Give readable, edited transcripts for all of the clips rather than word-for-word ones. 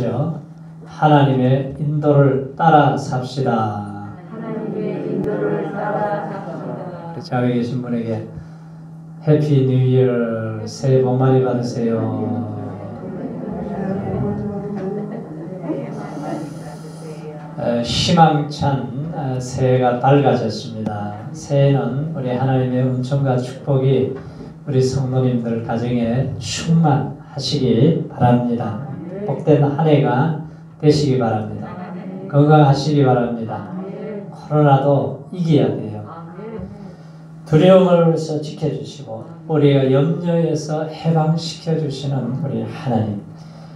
하시죠. 하나님의 인도를 따라 삽시다. 하나님의 인도를 따라 삽시다. 자외 계신 분에게 해피 뉴 이어, 새해 복 많이 받으세요. 희망찬 새해가 밝아졌습니다. 새해는 우리 하나님의 은총과 축복이 우리 성도님들 가정에 충만하시기 바랍니다. 복된 한 해가 되시기 바랍니다. 건강하시기 바랍니다. 코로나도 이겨야 돼요. 두려움으로서 지켜주시고 우리가 염려에서 해방시켜주시는 우리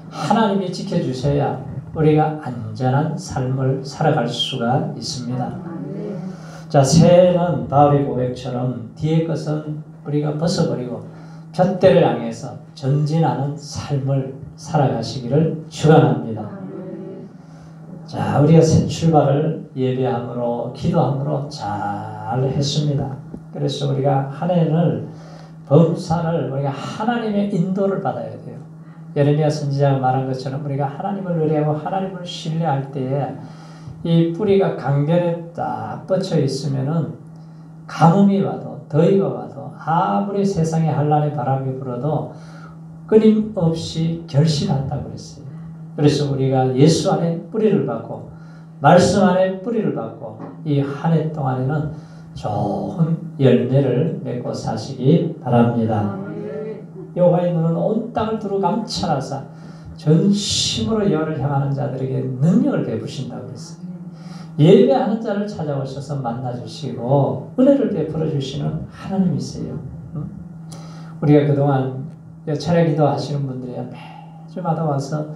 하나님이 지켜주셔야 우리가 안전한 삶을 살아갈 수가 있습니다. 자, 새해는 바울의 고백처럼 뒤의 것은 우리가 벗어버리고 둯대를 향해서 전진하는 삶을 살아가시기를 축원합니다. 자, 우리가 새 출발을 예배함으로 기도함으로 잘 했습니다. 그래서 우리가 한 해를 범사를 우리가 하나님의 인도를 받아야 돼요. 예레미야 선지자가 말한 것처럼 우리가 하나님을 의뢰하고 하나님을 신뢰할 때에 이 뿌리가 강변에 딱 뻗쳐 있으면은 가뭄이 와도 더위가 와도 아무리 세상에 한란의 바람이 불어도 끊임없이 결실한다고 그랬어요. 그래서 우리가 예수 안에 뿌리를 받고 말씀 안에 뿌리를 받고 이 한 해 동안에는 좋은 열매를 맺고 사시기 바랍니다. 여호와의 눈은 온 땅을 두루 감찰하사 전심으로 여호와를 향하는 자들에게 능력을 베푸신다고 그랬어요. 예배하는 자를 찾아오셔서 만나주시고 은혜를 베풀어 주시는 하나님이세요. 우리가 그동안 차례 기도하시는 분들이 매주마다 와서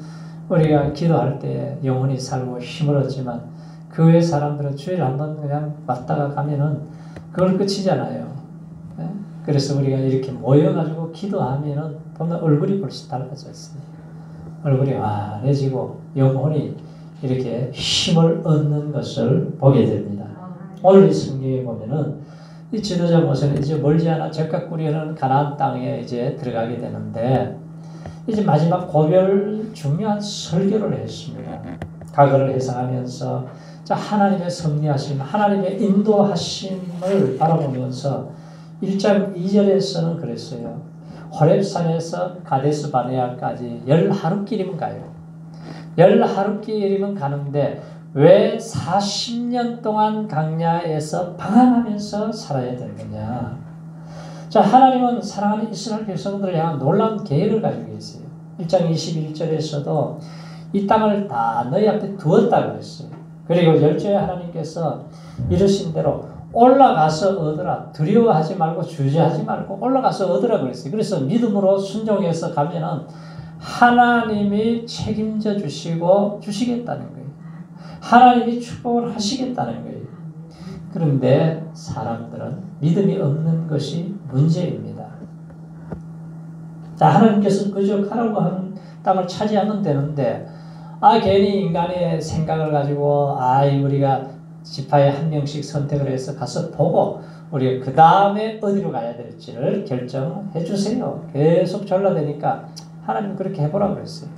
우리가 기도할 때 영혼이 살고 힘을 얻지만 그 외 사람들은 주일 한번 그냥 왔다가 가면은 그걸 끝이잖아요. 그래서 우리가 이렇게 모여가지고 기도하면은 보면 얼굴이 벌써 달라졌어요. 얼굴이 환해지고 영혼이 이렇게 힘을 얻는 것을 보게 됩니다. 오늘 이 성경에 보면은 이 지도자 모세는 이제 멀지 않아 적각구리는 가나안 땅에 이제 들어가게 되는데 이제 마지막 고별 중요한 설교를 했습니다. 과거를 해석하면서 자, 하나님의 섭리하심, 하나님의 인도하심을 바라보면서 1장 2절에서는 그랬어요. 호렙산에서 가데스 바네아까지 10하루길이면 가요. 10하루길이면 가는데 왜 40년 동안 강야에서 방황하면서 살아야 되느냐. 자, 하나님은 사랑하는 이스라엘 백성들을 향한 놀라운 계획을 가지고 계세요. 1장 21절에서도 이 땅을 다 너희 앞에 두었다고 했어요. 그리고 열조의 하나님께서 이르신 대로 올라가서 얻으라. 두려워하지 말고 주저하지 말고 올라가서 얻으라 그랬어요. 그래서 믿음으로 순종해서 가면은 하나님이 책임져 주시고 주시겠다는 거예요. 하나님이 축복을 하시겠다는 거예요. 그런데 사람들은 믿음이 없는 것이 문제입니다. 자, 하나님께서 그저 가라고 한 땅을 차지하면 되는데 괜히 인간의 생각을 가지고 우리가 지파에 한 명씩 선택을 해서 가서 보고 우리가 그 다음에 어디로 가야 될지를 결정해 주세요. 계속 졸라대니까 하나님 그렇게 해보라고 그랬어요.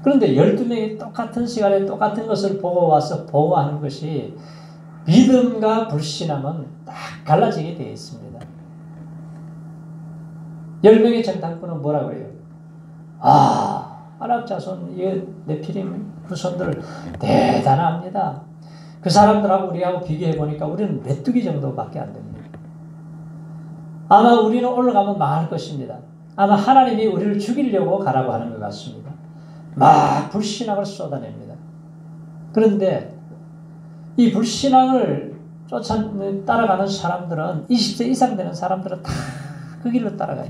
그런데 12명이 똑같은 시간에 똑같은 것을 보고 와서 보고하는 것이 믿음과 불신함은 딱 갈라지게 되어 있습니다. 10명의 정탐꾼은 뭐라고 해요? 아랍 자손, 네피림 후손들 대단합니다. 그 사람들하고 우리하고 비교해보니까 우리는 메뚜기 정도밖에 안 됩니다. 아마 우리는 올라가면 망할 것입니다. 아마 하나님이 우리를 죽이려고 가라고 하는 것 같습니다. 막 불신앙을 쏟아냅니다. 그런데 이 불신앙을 따라가는 사람들은 20세 이상 되는 사람들은 다 그 길로 따라가요.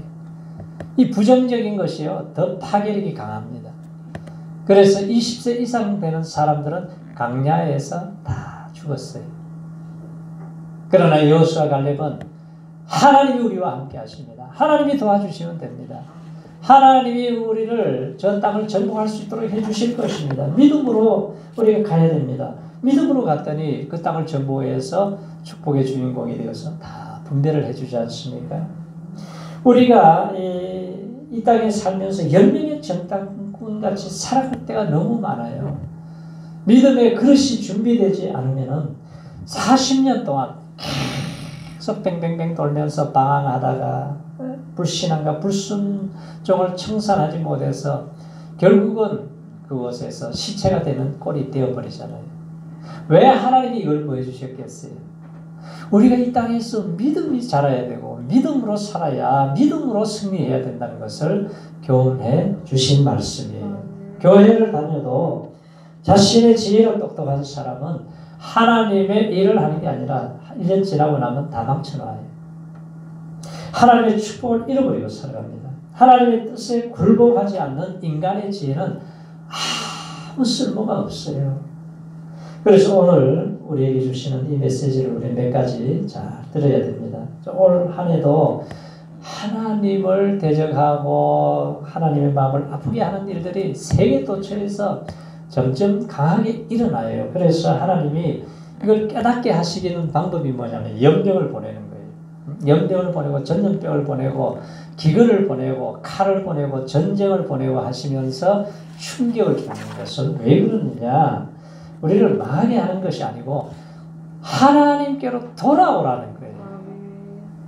이 부정적인 것이요 더 파괴력이 강합니다. 그래서 20세 이상 되는 사람들은 강야에서 다 죽었어요. 그러나 여호수아 갈렙은 하나님이 우리와 함께 하십니다. 하나님이 도와주시면 됩니다. 하나님이 우리를 저 땅을 정복할 수 있도록 해주실 것입니다. 믿음으로 우리가 가야 됩니다. 믿음으로 갔더니 그 땅을 정복해서 축복의 주인공이 되어서 다 분배를 해주지 않습니까? 우리가 이 땅에 살면서 열명의 정탐꾼같이 살아갈 때가 너무 많아요. 믿음의 그릇이 준비되지 않으면 40년 동안 계속 뱅뱅뱅 돌면서 방황하다가 불신앙과 불순종을 청산하지 못해서 결국은 그곳에서 시체가 되는 꼴이 되어버리잖아요. 왜 하나님이 이걸 보여주셨겠어요? 우리가 이 땅에서 믿음이 자라야 되고 믿음으로 살아야 믿음으로 승리해야 된다는 것을 교훈해 주신 말씀이에요. 교회를 다녀도 자신의 지혜로 똑똑한 사람은 하나님의 일을 하는 게 아니라 1년 지나고 나면 다 망쳐놔요. 하나님의 축복을 잃어버리고 살아갑니다. 하나님의 뜻에 굴복하지 않는 인간의 지혜는 아무 쓸모가 없어요. 그래서 오늘 우리에게 주시는 이 메시지를 우리 몇 가지 잘 들어야 됩니다. 올 한 해도 하나님을 대적하고 하나님의 마음을 아프게 하는 일들이 세계 도처에서 점점 강하게 일어나요. 그래서 하나님이 이걸 깨닫게 하시기는 방법이 뭐냐면 염령을 보내는 거예요. 염령을 보내고 전염병을 보내고 기근을 보내고 칼을 보내고 전쟁을 보내고 하시면서 충격을 주는 것은 왜 그러느냐? 우리를 망하게 하는 것이 아니고 하나님께로 돌아오라는 거예요.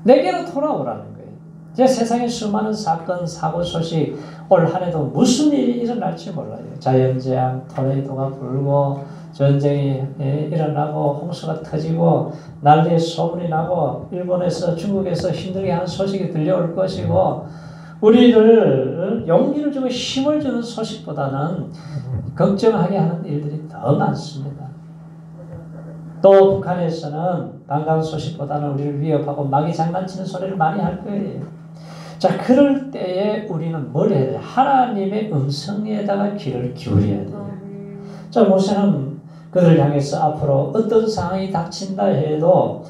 내게로 돌아오라는 거예요. 이제 세상에 수많은 사건, 사고, 소식 올 한 해도 무슨 일이 일어날지 몰라요. 자연재앙, 토네이도가 불고 전쟁이 일어나고 홍수가 터지고 난리의 소문이 나고 일본에서 중국에서 힘들게 하는 소식이 들려올 것이고 우리를 용기를 주고 힘을 주는 소식보다는 걱정하게 하는 일들이 더 많습니다. 또 북한에서는 반가운 소식보다는 우리를 위협하고 마귀 장난치는 소리를 많이 할 거예요. 자, 그럴 때에 우리는 뭘 해야 돼요? 하나님의 음성에다가 귀를 기울여야 돼요. 자, 모세는 그들을 향해서 앞으로 어떤 상황이 닥친다 해도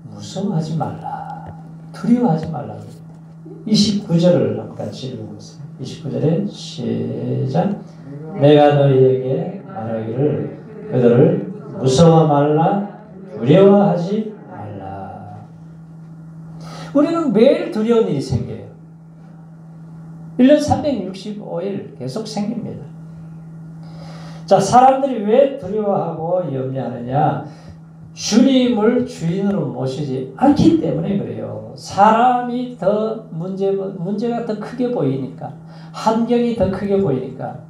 무서워하지 말라. 두려워하지 말라. 29절을 한번 같이 읽어보세요. 29절에 시작. 내가 너희에게 말하기를 그들을 무서워 말라, 두려워하지 말라. 우리는 매일 두려운 일이 생겨요. 1년 365일 계속 생깁니다. 자, 사람들이 왜 두려워하고 염려하느냐? 주님을 주인으로 모시지 않기 때문에 그래요. 사람이 더 문제가 더 크게 보이니까, 환경이 더 크게 보이니까,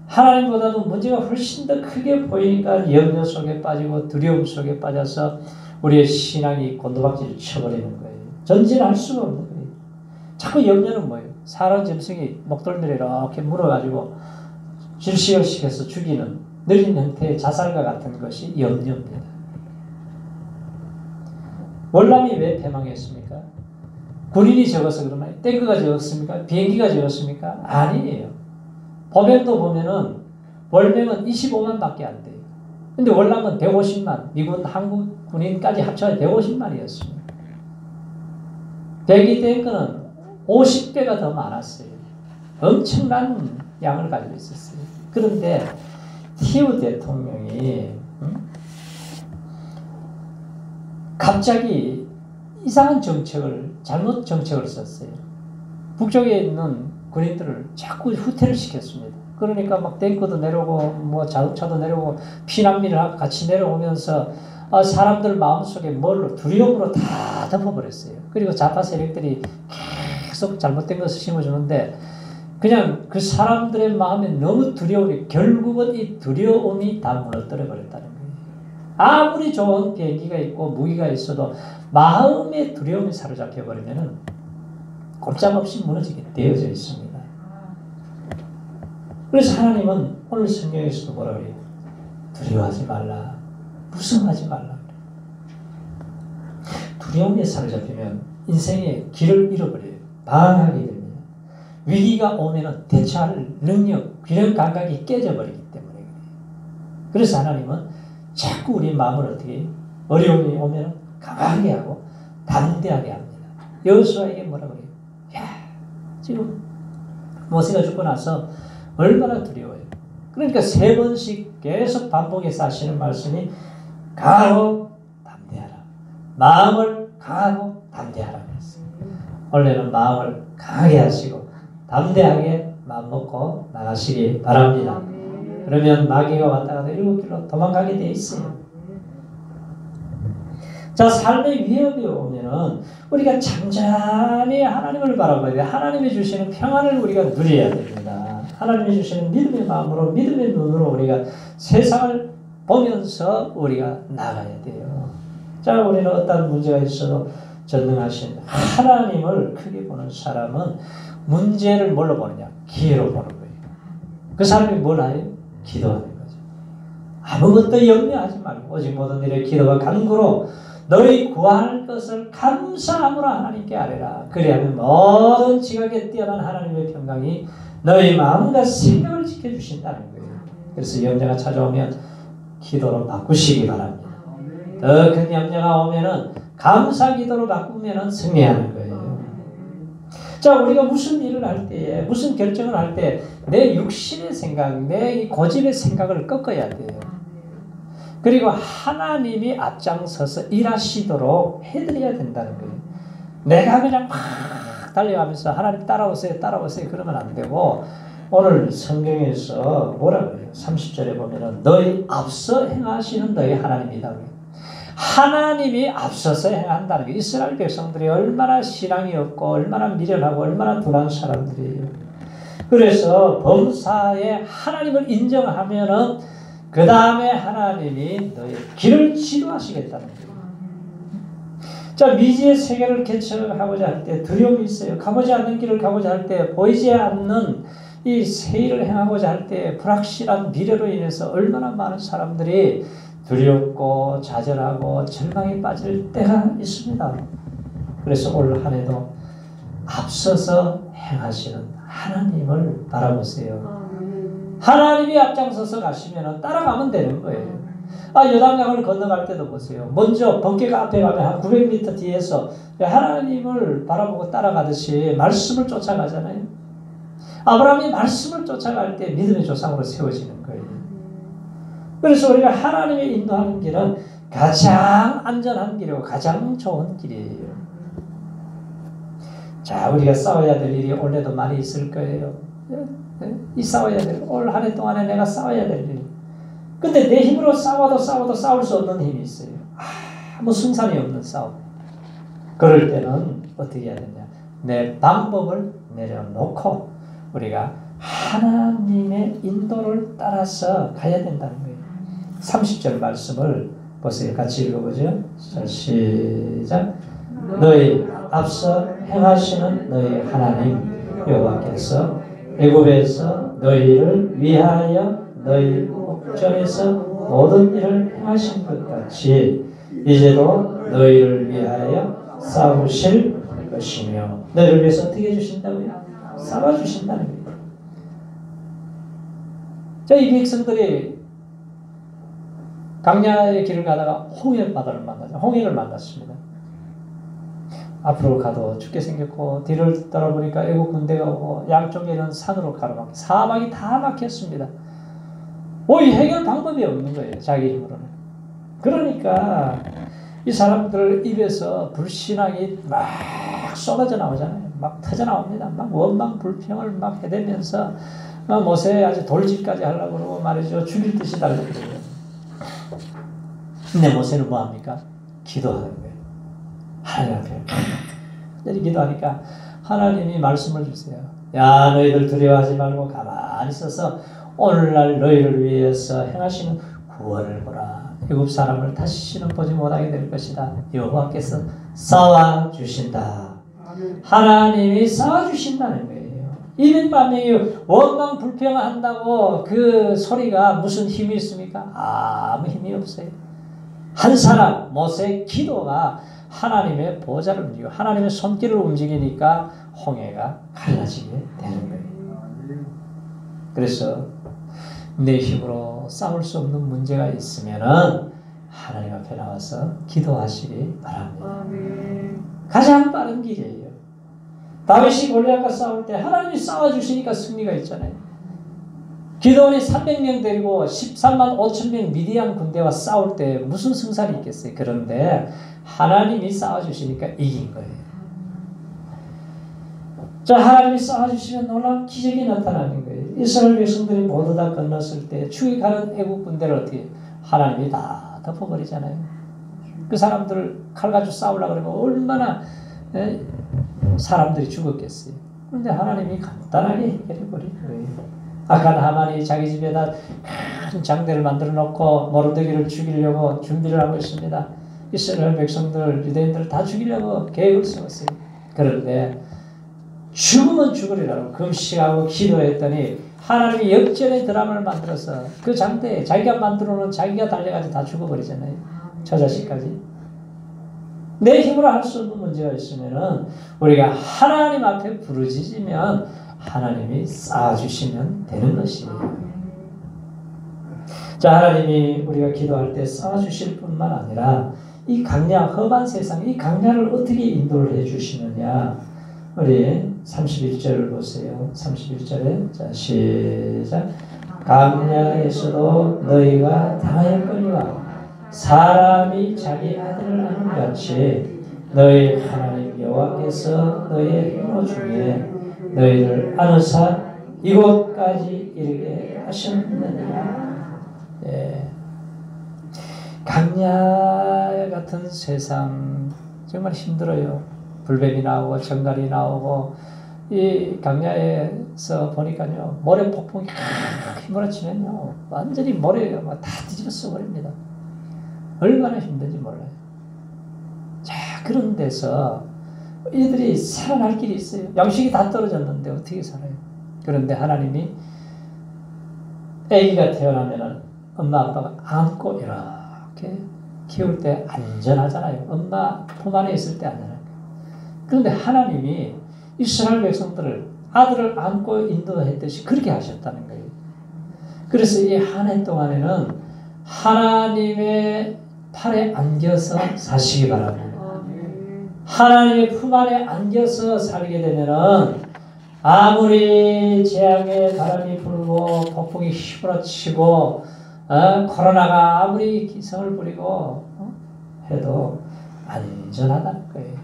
하나님보다도 문제가 훨씬 더 크게 보이니까 염려 속에 빠지고 두려움 속에 빠져서 우리의 신앙이 곤두박질을 쳐버리는 거예요. 전진할 수가 없는 거예요. 자꾸 염려는 뭐예요? 사람 짐승이 목덜미를 이렇게 물어가지고 질식을 시켜서 죽이는 느린 형태의 자살과 같은 것이 염려입니다. 월남이 왜 패망했습니까? 군인이 적어서 그러나요? 탱크가 적었습니까? 비행기가 적었습니까? 아니에요. 보병도 보면은 월병은 25만 밖에 안 돼요. 근데 월남은 150만, 미군, 한국 군인까지 합쳐서 150만이었습니다. 대기 탱크는 50배가 더 많았어요. 엄청난 양을 가지고 있었어요. 그런데 티우 대통령이 갑자기 이상한 정책을, 잘못 정책을 썼어요. 북쪽에 있는 군인들을 자꾸 후퇴를 시켰습니다. 그러니까 막 탱크도 내려오고 뭐 자동차도 내려오고 피난민을 같이 내려오면서 사람들 마음속에 뭘로 두려움으로 다 덮어버렸어요. 그리고 좌파 세력들이 계속 잘못된 것을 심어주는데 그냥 그 사람들의 마음에 너무 두려우니 결국은 이 두려움이 다 무너뜨려 버렸다는 거예요. 아무리 좋은 비행기가 있고 무기가 있어도 마음의 두려움이 사로잡혀 버리면은 꼼짝없이 무너지게 되어져 있습니다. 그래서 하나님은 오늘 성경에서도 뭐라 그래요? 두려워하지 말라. 무서워하지 말라. 두려움에 사로잡히면 인생의 길을 잃어버려요. 방황하게 됩니다. 위기가 오면은 대처할 능력, 균형 감각이 깨져버리기 때문에 그래요. 그래서 하나님은 자꾸 우리 마음을 어떻게 해요? 어려움이 오면 강하게 하고 담대하게 합니다. 여호수아에게 뭐라 그래요? 야, 지금 모세가 죽고 나서 얼마나 두려워요. 그러니까 3번씩 계속 반복해서 하시는 말씀이 강하고 담대하라. 마음을 강하고 담대하라 그랬어요. 원래는 마음을 강하게 하시고 담대하게 마음먹고 나가시기 바랍니다. 그러면 마귀가 왔다가도 7길로 도망가게 돼 있어요. 자, 삶의 위협이 오면은 우리가 잠잠히 하나님을 바라봐야 돼요. 하나님이 주시는 평안을 우리가 누려야 됩니다. 하나님이 주시는 믿음의 마음으로, 믿음의 눈으로 우리가 세상을 보면서 우리가 나가야 돼요. 자, 우리는 어떤 문제가 있어도 전능하신 하나님을 크게 보는 사람은 문제를 뭘로 보느냐? 기회로 보는 거예요. 그 사람이 뭘 해요? 기도하는 거죠. 아무것도 염려하지 말고 오직 모든 일에 기도와 간구로 너희 구할 것을 감사함으로 하나님께 아뢰라. 그리하면 모든 지각에 뛰어난 하나님의 평강이 너희 마음과 생각을 지켜주신다는 거예요. 그래서 염려가 찾아오면 기도로 바꾸시기 바랍니다. 더 큰 염려가 오면은 감사 기도로 바꾸면은 승리하는 거예요. 자, 우리가 무슨 일을 할 때에, 무슨 결정을 할 때 내 육신의 생각, 내 고집의 생각을 꺾어야 돼요. 그리고 하나님이 앞장서서 일하시도록 해드려야 된다는 거예요. 내가 그냥 막 달려가면서 하나님 따라오세요, 따라오세요 그러면 안 되고, 오늘 성경에서 뭐라 그래요? 30절에 보면은 너희 앞서 행하시는 너희 하나님이다. 하나님이 앞서서 행한다는 게, 이스라엘 백성들이 얼마나 신앙이 없고 얼마나 미련하고 얼마나 둔한 사람들이에요. 그래서 범사에 하나님을 인정하면은 그 다음에 하나님이 너의 길을 지도하시겠다는 거예요. 자, 미지의 세계를 개척하고자 할 때 두려움이 있어요. 가보지 않는 길을 가고자 할 때, 보이지 않는 이 새 일을 행하고자 할 때 불확실한 미래로 인해서 얼마나 많은 사람들이 두렵고 좌절하고 절망에 빠질 때가 있습니다. 그래서 올 한 해도 앞서서 행하시는 하나님을 바라보세요. 하나님이 앞장서서 가시면 따라가면 되는 거예요. 요단강을 건너갈 때도 보세요. 먼저 번개가 앞에 가면 한 900m 뒤에서 하나님을 바라보고 따라가듯이 말씀을 쫓아가잖아요. 아브라함이 말씀을 쫓아갈 때 믿음의 조상으로 세워지는 거예요. 그래서 우리가 하나님의 인도하는 길은 가장 안전한 길이고 가장 좋은 길이에요. 자, 우리가 싸워야 될 일이 올해도 많이 있을 거예요. 이 싸워야 될, 올 한 해 동안에 내가 싸워야 될 일. 근데 내 힘으로 싸워도 싸울 수 없는 힘이 있어요. 아무 승산이 없는 싸움. 그럴 때는 어떻게 해야 되냐? 내 방법을 내려놓고 우리가 하나님의 인도를 따라서 가야 된다는 거예요. 30절 말씀을 보세요. 같이 읽어보죠. 자, 시작. 너희 앞서 행하시는 너희 하나님 여호와께서 애굽에서 너희를 위하여 너희 목전에서 모든 일을 행하신 것 같이 이제도 너희를 위하여 싸우실 것이며, 너희를 위해서 어떻게 해주신다고요? 싸워주신다는 거예요. 자, 이 백성들이 광야의 길을 가다가 홍해바다를 만나죠. 홍해를 만났습니다. 앞으로 가도 죽게 생겼고, 뒤를 따라보니까 애국 군대가 오고, 양쪽에는 산으로 가로막혀 사막이 다 막혔습니다. 이 해결 방법이 없는 거예요. 자기 힘으로는. 그러니까 이 사람들 입에서 불신앙이 막 쏟아져 나오잖아요. 막 터져 나옵니다. 막 원망 불평을 막 해대면서 막 모세 아주 돌짓까지 하려고 그러고 말이죠. 죽일 듯이 달려고 그래요. 근데 모세는 뭐합니까? 기도하는 거예요. 하나님 앞에 기도하니까 하나님이 말씀을 주세요. 야, 너희들 두려워하지 말고 가만히 있어서 오늘날 너희를 위해서 행하시는 구원을 보라. 애굽 사람을 다시는 보지 못하게 될 것이다. 여호와께서 싸워주신다. 하나님이 싸워주신다는 거예요. 200만 명이 원망 불평한다고 그 소리가 무슨 힘이 있습니까? 아무 힘이 없어요. 한 사람 모세의 기도가 하나님의 보좌를 움직이고 하나님의 손길을 움직이니까 홍해가 갈라지게 되는 거예요. 그래서 내 힘으로 싸울 수 없는 문제가 있으면은 하나님 앞에 나와서 기도하시기 바랍니다. 가장 빠른 길이에요. 다윗이 골리앗과 싸울 때 하나님이 싸워주시니까 승리가 있잖아요. 기드온이 300명 데리고 13만 5천 명 미디안 군대와 싸울 때 무슨 승산이 있겠어요. 그런데 하나님이 싸워주시니까 이긴 거예요. 자, 하나님이 쌓아주시면 놀라운 기적이 나타나는 거예요. 이스라엘 백성들이 모두 다 건넜을 때 추격하는 애국 군대를 어떻게 하나님이 다 덮어버리잖아요. 그 사람들을 칼 가지고 싸우려고 그러면 얼마나 사람들이 죽었겠어요. 그런데 하나님이 간단하게 해결해버린 거예요. 아칸 하만이 자기 집에다 큰 장대를 만들어 놓고 모르드기를 죽이려고 준비를 하고 있습니다. 이스라엘 백성들, 유대인들을 다 죽이려고 계획을 세웠어요. 그런데 죽으면 죽으리라고 금식하고 기도했더니 하나님이 역전의 드라마를 만들어서 그 장대에 자기가 만들어 놓은 자기가 달려가지고 다 죽어버리잖아요. 저 자식까지. 내 힘으로 할 수 없는 문제가 있으면은 우리가 하나님 앞에 부르짖으면 하나님이 쌓아주시면 되는 것이에요. 자, 하나님이 우리가 기도할 때 쌓아주실 뿐만 아니라 이 강야, 험한 세상, 이 강야를 어떻게 인도를 해주시느냐. 우리 31절을 보세요. 31절에 자, 시작. 강야에서도 너희가 당하였거니와 사람이 자기 아들을 아는 같이 너희 하나님 여호와께서 너희의 혐오 중에 너희를 안으사 이곳까지 이르게 하셨느니라. 예. 강야 같은 세상 정말 힘들어요. 불뱀이 나오고 정갈이 나오고 이 강야에서 보니까요 모래 폭풍이 휘몰아치면요 완전히 모래가 다 뒤집어 써버립니다. 얼마나 힘든지 몰라요. 자, 그런 데서 이들이 살아날 길이 있어요. 양식이 다 떨어졌는데 어떻게 살아요? 그런데 하나님이 아기가 태어나면은 엄마 아빠가 안고 이렇게 키울 때 안전하잖아요. 엄마 품 안에 있을 때 안전해요. 그런데 하나님이 이스라엘 백성들을 아들을 안고 인도했듯이 그렇게 하셨다는 거예요. 그래서 이 한 해 동안에는 하나님의 팔에 안겨서 사시기 바랍니다. 하나님의 품 안에 안겨서 살게 되면은 아무리 재앙의 바람이 불고 폭풍이 휘몰아치고 코로나가 아무리 기성을 부리고 해도 안전하다는 거예요.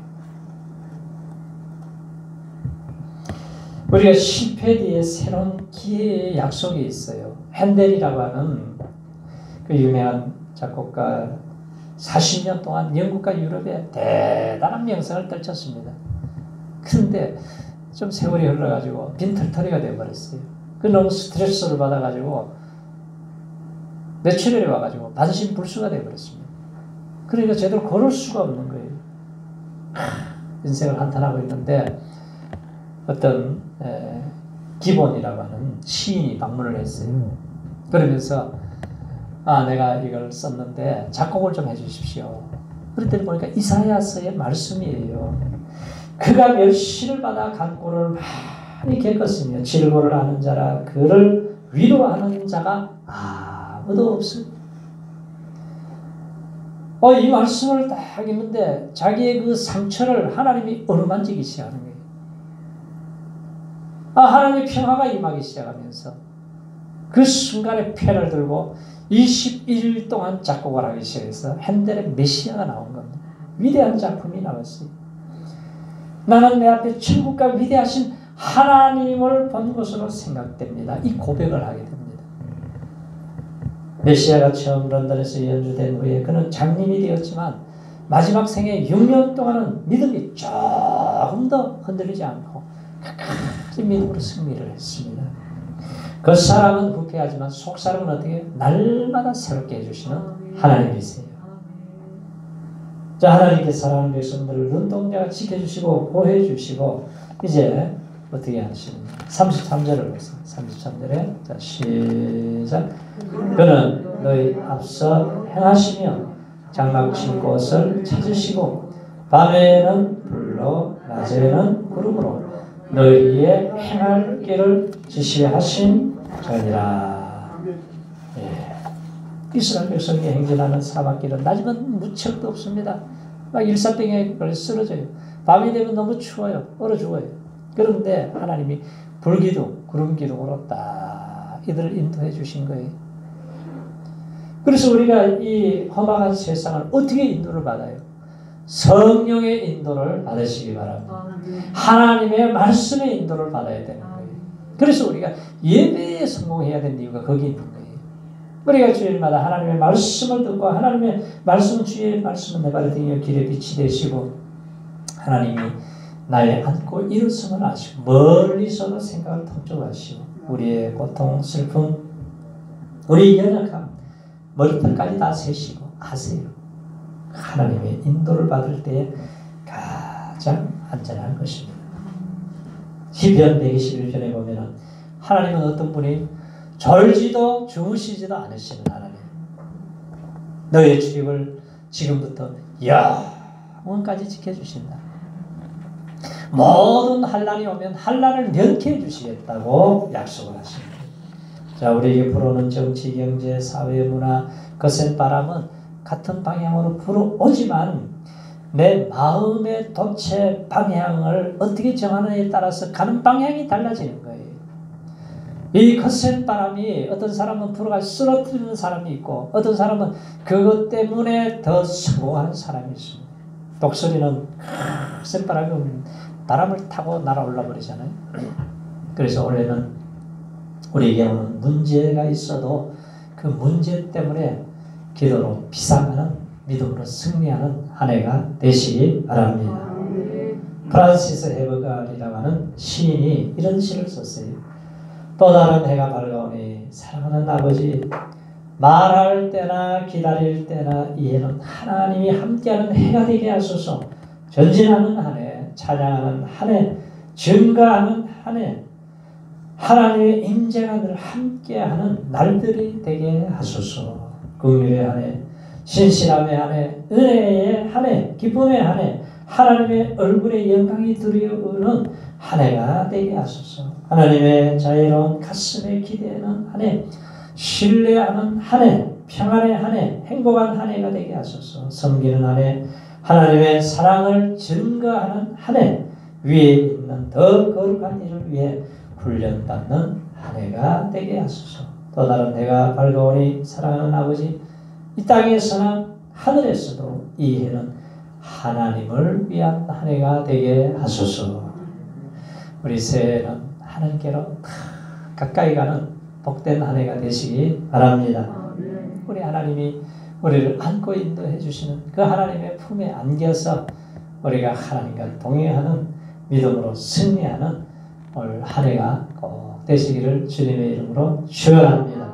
우리가 실패 뒤에 새로운 기회의 약속이 있어요. 핸델이라고 하는 그 유명한 작곡가 40년 동안 영국과 유럽에 대단한 명성을 떨쳤습니다. 그런데 좀 세월이 흘러가지고 빈털터리가 되어버렸어요. 그 너무 스트레스를 받아가지고 뇌출혈이 와가지고 반신불수가 되어버렸습니다. 그러니까 제대로 걸을 수가 없는 거예요. 인생을 한탄하고 있는데 어떤 기본이라고 하는 시인이 방문을 했어요. 그러면서 내가 이걸 썼는데 작곡을 좀 해주십시오. 그랬더니 보니까 이사야서의 말씀이에요. 그가 멸시를 받아 간고를 많이 겪었으며 질고를 하는 자라 그를 위로하는 자가 아무도 없습니다. 이 말씀을 딱 읽는데 자기의 그 상처를 하나님이 어루만지기 시작하는 거예요. 하나님의 평화가 임하기 시작하면서 그 순간에 펜을 들고 21일 동안 작곡을 하기 시작해서 핸델의 메시아가 나온 겁니다. 위대한 작품이 나왔어요. 나는 내 앞에 천국과 위대하신 하나님을 본 것으로 생각됩니다. 이 고백을 하게 됩니다. 메시아가 처음 런던에서 연주된 후에 그는 장님이 되었지만 마지막 생애 6년 동안은 믿음이 조금 더 흔들리지 않고 끝까지 믿음으로 승리를 했습니다. 겉사람은 부패하지만 속사람은 어떻게 날마다 새롭게 해주시는 하나님이세요. 자, 하나님께서 사랑하는 백성들을 눈동자가 지켜주시고 보호해주시고 이제 어떻게 하시는가? 33절을 보세요. 33절에 자, 시작. 그는 너희 앞서 행하시며 장막친 곳을 찾으시고 밤에는 불로 낮에는 구름으로 너희의 행할 길을 지시하신 자니라. 이스라엘 백성이 행진하는 사막길은 낮이면 무척도 없습니다. 막 일사병에 걸려 쓰러져요. 밤이 되면 너무 추워요. 얼어 죽어요. 그런데 하나님이 불기둥, 구름기둥으로 딱 이들을 인도해 주신 거예요. 그래서 우리가 이 험악한 세상을 어떻게 인도를 받아요? 성령의 인도를 받으시기 바랍니다. 하나님의 말씀의 인도를 받아야 되는 거예요. 그래서 우리가 예배에 성공해야 되는 이유가 거기 있는 거예요. 우리가 주일마다 하나님의 말씀을 듣고 하나님의 말씀 주의 말씀은 내 발의 등이요 길의 빛이 되시고 하나님이 나의 안고 일어섬을 아시고 멀리서도 생각을 통촉하시고 우리의 고통, 슬픔, 우리의 연약함 머리털까지 다 세시고 아세요. 하나님의 인도를 받을 때 가장 안전한 것입니다. 시편 121편에 보면은 하나님은 어떤 분이 졸지도 주무시지도 않으시는 하나님. 너의 출입을 지금부터 영원까지 지켜주신다. 모든 환난이 오면 환난을 면케해 주시겠다고 약속을 하십니다. 자, 우리에게 불어오는 정치, 경제, 사회, 문화, 거센 바람은 같은 방향으로 불어오지만 내 마음의 도체 방향을 어떻게 정하느냐에 따라서 가는 방향이 달라지는 거예요. 이 거센 바람이 어떤 사람은 불어가 쓰러뜨리는 사람이 있고 어떤 사람은 그것 때문에 더 성공하는 사람이 있습니다. 독수리는 거센 바람이 오면 바람을 타고 날아올라 버리잖아요. 그래서 올해는 우리에게 오는 문제가 있어도 그 문제 때문에 기도로 비상하는 믿음으로 승리하는 한 해가 되시기 바랍니다. 프란시스 헤버갈이라고 하는 시인이 이런 시를 썼어요. 또 다른 해가 밝아오니 사랑하는 아버지, 말할 때나 기다릴 때나 이해는 하나님이 함께하는 해가 되게 하소서. 전진하는 한 해, 찬양하는 한 해, 증거하는 한 해, 하나님의 임재가 늘 함께하는 날들이 되게 하소서. 긍휼의 한 해, 신실함의 한 해, 은혜의 한 해, 기쁨의 한 해, 하나님의 얼굴의 영광이 드리우는 한 해가 되게 하소서. 하나님의 자애로운 가슴에 기대는 한 해, 신뢰하는 한 해, 평안의 한 해, 행복한 한 해가 되게 하소서. 섬기는 한 해, 하나님의 사랑을 증거하는 한 해, 위에 있는 더 거룩한 일을 위해 훈련받는 한 해가 되게 하소서. 또 다른 해가 밝아오니 사랑하는 아버지, 이 땅에서나 하늘에서도 이 해는 하나님을 위한 한 해가 되게 하소서. 우리 새해는 하나님께로 가까이 가는 복된 한 해가 되시기 바랍니다. 우리 하나님이 우리를 안고 인도해 주시는 그 하나님의 품에 안겨서 우리가 하나님과 동행하는 믿음으로 승리하는 올 한 해가 꼭 되시기를 주님의 이름으로 축원합니다.